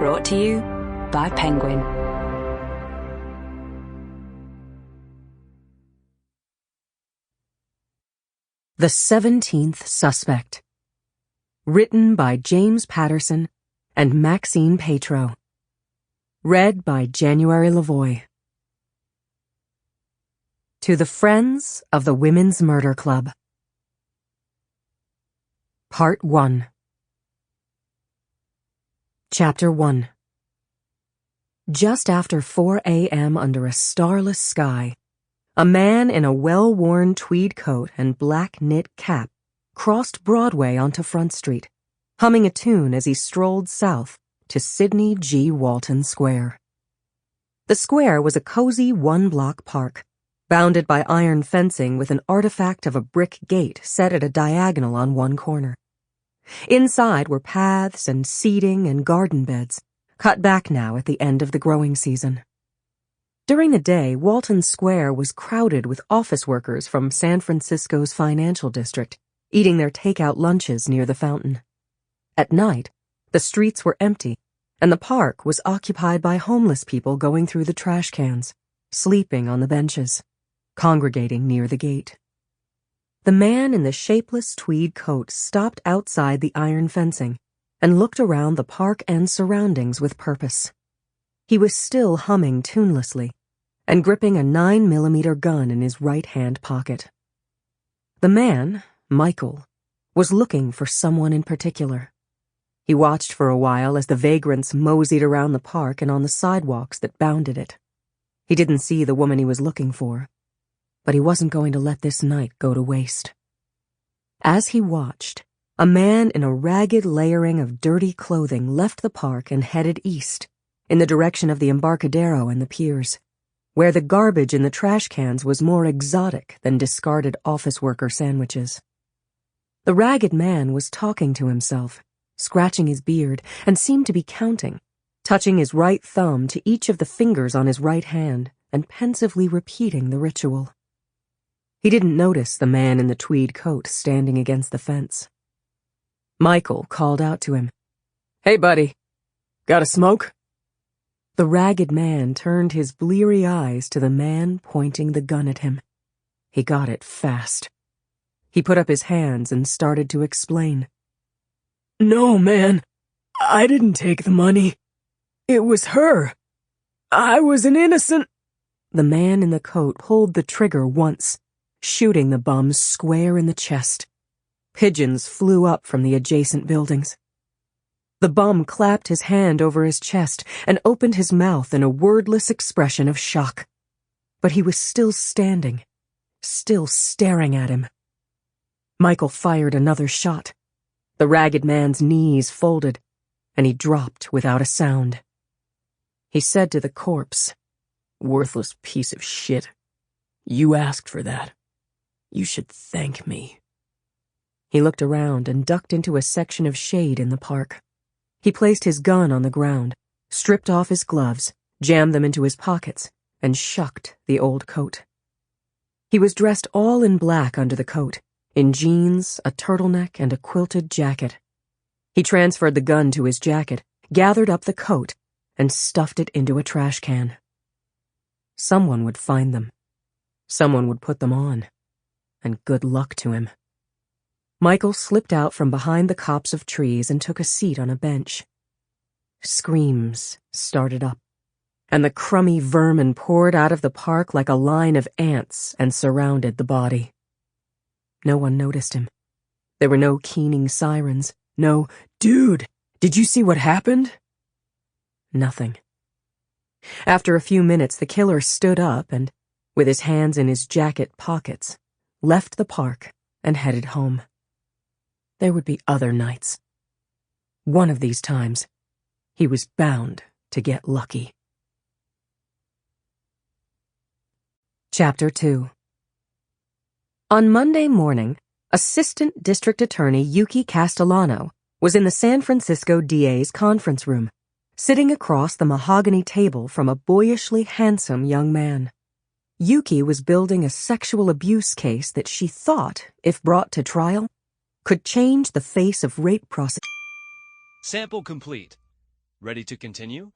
Brought to you by Penguin. The 17th Suspect. Written by James Patterson and Maxine Petro. Read by January LaVoy. To the Friends of the Women's Murder Club. Part 1. Chapter 1. Just after 4 a.m. under a starless sky, a man in a well-worn tweed coat and black knit cap crossed Broadway onto Front Street, humming a tune as he strolled south to Sidney G. Walton Square. The square was a cozy one-block park, bounded by iron fencing with an artifact of a brick gate set at a diagonal on one corner. Inside were paths and seating and garden beds, cut back now at the end of the growing season. During the day, Walton Square was crowded with office workers from San Francisco's financial district, eating their takeout lunches near the fountain. At night, the streets were empty, and the park was occupied by homeless people going through the trash cans, sleeping on the benches, congregating near the gate. The man in the shapeless tweed coat stopped outside the iron fencing and looked around the park and surroundings with purpose. He was still humming tunelessly and gripping a 9mm gun in his right-hand pocket. The man, Michael, was looking for someone in particular. He watched for a while as the vagrants moseyed around the park and on the sidewalks that bounded it. He didn't see the woman he was looking for, but he wasn't going to let this night go to waste. As he watched, a man in a ragged layering of dirty clothing left the park and headed east, in the direction of the Embarcadero and the piers, where the garbage in the trash cans was more exotic than discarded office worker sandwiches. The ragged man was talking to himself, scratching his beard, and seemed to be counting, touching his right thumb to each of the fingers on his right hand and pensively repeating the ritual. He didn't notice the man in the tweed coat standing against the fence. Michael called out to him, "Hey, buddy, got a smoke?" The ragged man turned his bleary eyes to the man pointing the gun at him. He got it fast. He put up his hands and started to explain. "No, man, I didn't take the money. It was her. I was an innocent—" The man in the coat pulled the trigger once, shooting the bum square in the chest. Pigeons flew up from the adjacent buildings. The bum clapped his hand over his chest and opened his mouth in a wordless expression of shock. But he was still standing, still staring at him. Michael fired another shot. The ragged man's knees folded, and he dropped without a sound. He said to the corpse, "Worthless piece of shit. You asked for that. You should thank me." He looked around and ducked into a section of shade in the park. He placed his gun on the ground, stripped off his gloves, jammed them into his pockets, and shucked the old coat. He was dressed all in black under the coat, in jeans, a turtleneck, and a quilted jacket. He transferred the gun to his jacket, gathered up the coat, and stuffed it into a trash can. Someone would find them. Someone would put them on. And good luck to him. Michael slipped out from behind the copse of trees and took a seat on a bench. Screams started up, and the crummy vermin poured out of the park like a line of ants and surrounded the body. No one noticed him. There were no keening sirens, no, "Dude, did you see what happened?" Nothing. After a few minutes, the killer stood up and, with his hands in his jacket pockets, left the park and headed home. There would be other nights. One of these times, he was bound to get lucky. Chapter 2. On Monday morning, Assistant District Attorney Yuki Castellano was in the San Francisco DA's conference room, sitting across the mahogany table from a boyishly handsome young man. Yuki was building a sexual abuse case that she thought, if brought to trial, could change the face of rape prosecution. Sample complete. Ready to continue?